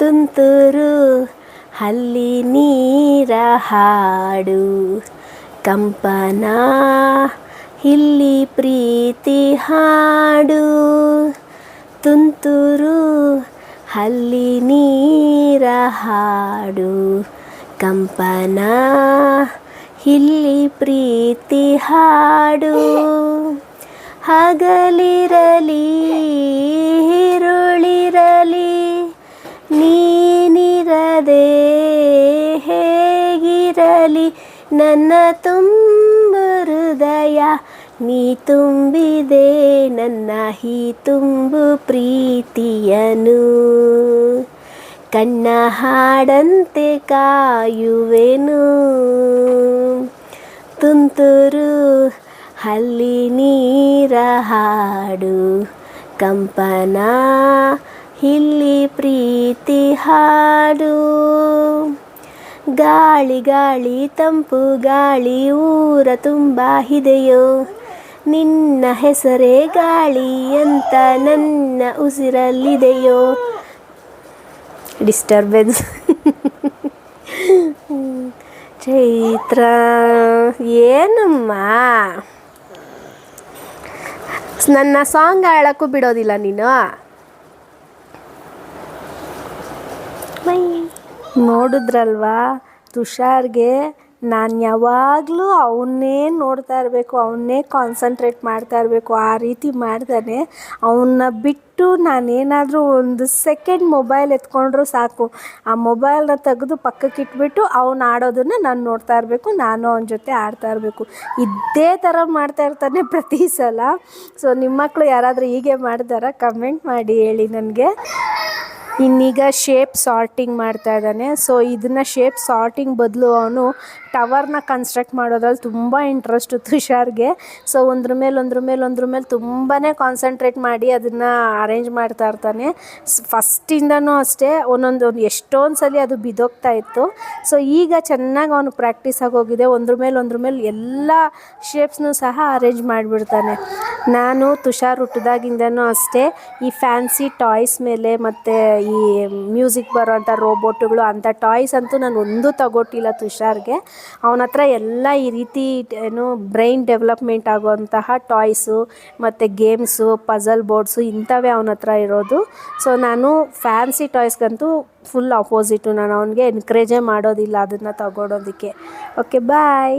ತುಂತುರು ಹಲ್ಲಿ ನೀರ ಹಾಡು ಕಂಪನ ಇಲ್ಲಿ ಪ್ರೀತಿ ಹಾಡು ತುಂತುರು ಹಲ್ಲಿ ನೀರ ಹಾಡು ಕಂಪನ ಇಲ್ಲಿ ಪ್ರೀತಿ ಹಾಡು ಹಗಲಿರಲಿ ഇരുളിರಲಿ ನೀನಿರದೆ ಹೇಗಿರಲಿ ನನ್ನ ತುಂಬು ಹೃದಯ ನೀ ತುಂಬಿದೆ ನನ್ನ ಈ ತುಂಬು ಪ್ರೀತಿಯನು ಕಣ್ಣ ಹಾಡಂತೆ ಕಾಯುವೆನು ತುಂತುರು ಹಲ್ಲಿ ನೀರ ಹಾಡು ಕಂಪನ ಇಲ್ಲಿ ಪ್ರೀತಿ ಹಾಡು ಗಾಳಿ ಗಾಳಿ ತಂಪು ಗಾಳಿ ಊರ ತುಂಬ ಇದೆಯೋ ನಿನ್ನ ಹೆಸರೇ ಗಾಳಿ ಅಂತ ನನ್ನ ಉಸಿರಲ್ಲಿದೆಯೋ ಡಿಸ್ಟರ್ಬೆನ್ಸ್ ಚೈತ್ರ ಏನಮ್ಮ ನನ್ನ ಸಾಂಗ್ ಹಾಡಕ್ಕೂ ಬಿಡೋದಿಲ್ಲ ನೀನು. ನೋಡಿದ್ರಲ್ವಾ ತುಷಾರ್ಗೆ ನಾನು ಯಾವಾಗಲೂ ಅವನ್ನೇ ನೋಡ್ತಾ ಇರಬೇಕು, ಅವನ್ನೇ ಕಾನ್ಸಂಟ್ರೇಟ್ ಮಾಡ್ತಾ ಇರಬೇಕು, ಆ ರೀತಿ ಮಾಡ್ತಾನೆ. ಅವನ್ನ ಬಿಟ್ಟು ನಾನೇನಾದರೂ ಒಂದು ಸೆಕೆಂಡ್ ಮೊಬೈಲ್ ಎತ್ಕೊಂಡ್ರೂ ಸಾಕು, ಆ ಮೊಬೈಲ್ನ ತೆಗೆದು ಪಕ್ಕಕ್ಕೆ ಇಟ್ಬಿಟ್ಟು ಅವ್ನು ಆಡೋದನ್ನು ನಾನು ನೋಡ್ತಾ ಇರಬೇಕು, ನಾನು ಅವನ ಜೊತೆ ಆಡ್ತಾ ಇರಬೇಕು. ಇದೇ ಥರ ಮಾಡ್ತಾ ಇರ್ತಾನೆ ಪ್ರತಿ ಸಲ. ಸೊ ನಿಮ್ಮ ಮಕ್ಕಳು ಯಾರಾದರೂ ಹೀಗೆ ಮಾಡ್ತಾರಾ? ಕಮೆಂಟ್ ಮಾಡಿ ಹೇಳಿ ನನಗೆ. ಇನ್ನೀಗ ಶೇಪ್ ಸಾರ್ಟಿಂಗ್ ಮಾಡ್ತಾ ಇದ್ದಾನೆ. ಸೊ ಇದನ್ನು ಶೇಪ್ ಸಾರ್ಟಿಂಗ್ ಬದಲು ಅವನು ಟವರ್ನ ಕನ್ಸ್ಟ್ರಕ್ಟ್ ಮಾಡೋದ್ರಲ್ಲಿ ತುಂಬ ಇಂಟ್ರೆಸ್ಟು ತುಷಾರ್ಗೆ. ಸೊ ಒಂದ್ರ ಮೇಲೆ ತುಂಬಾ ಕಾನ್ಸಂಟ್ರೇಟ್ ಮಾಡಿ ಅದನ್ನು ಅರೇಂಜ್ ಮಾಡ್ತಾ ಇರ್ತಾನೆ. ಫಸ್ಟಿಂದನೂ ಅಷ್ಟೇ ಒಂದೊಂದು ಎಷ್ಟೊಂದು ಸಲ ಅದು ಬಿದ್ದೋಗ್ತಾ ಇತ್ತು. ಸೊ ಈಗ ಚೆನ್ನಾಗಿ ಅವನು ಪ್ರಾಕ್ಟೀಸ್ ಆಗೋಗಿದೆ. ಒಂದ್ರ ಮೇಲೆ ಎಲ್ಲ ಶೇಪ್ಸ್ನೂ ಸಹ ಅರೇಂಜ್ ಮಾಡಿಬಿಡ್ತಾನೆ. ನಾನು ತುಷಾರ್ ಹುಟ್ಟಿದಾಗಿಂದನೂ ಅಷ್ಟೇ ಈ ಫ್ಯಾನ್ಸಿ ಟಾಯ್ಸ್ ಮೇಲೆ ಮತ್ತು ಈ ಮ್ಯೂಸಿಕ್ ಬರೋವಂಥ ರೋಬೋಟುಗಳು ಅಂಥ ಟಾಯ್ಸ್ ಅಂತೂ ನಾನು ಒಂದೂ ತಗೊಟ್ಟಿಲ್ಲ ತುಷಾರ್ಗೆ. ಅವನ ಹತ್ರ ಎಲ್ಲ ಈ ರೀತಿ ಏನು ಬ್ರೈನ್ ಡೆವಲಪ್ಮೆಂಟ್ ಆಗುವಂತಹ ಟಾಯ್ಸು ಮತ್ತು ಗೇಮ್ಸು ಪಝಲ್ ಬೋರ್ಡ್ಸು ಇಂಥವೇ ಅವನ ಹತ್ರ ಇರೋದು. ಸೊ ನಾನು ಫ್ಯಾನ್ಸಿ ಟಾಯ್ಸ್ಗಂತೂ ಫುಲ್ ಅಪೋಸಿಟು, ನಾನು ಅವನಿಗೆ ಎನ್ಕರೇಜೇ ಮಾಡೋದಿಲ್ಲ ಅದನ್ನು ತಗೊಳೋದಕ್ಕೆ. Okay bye.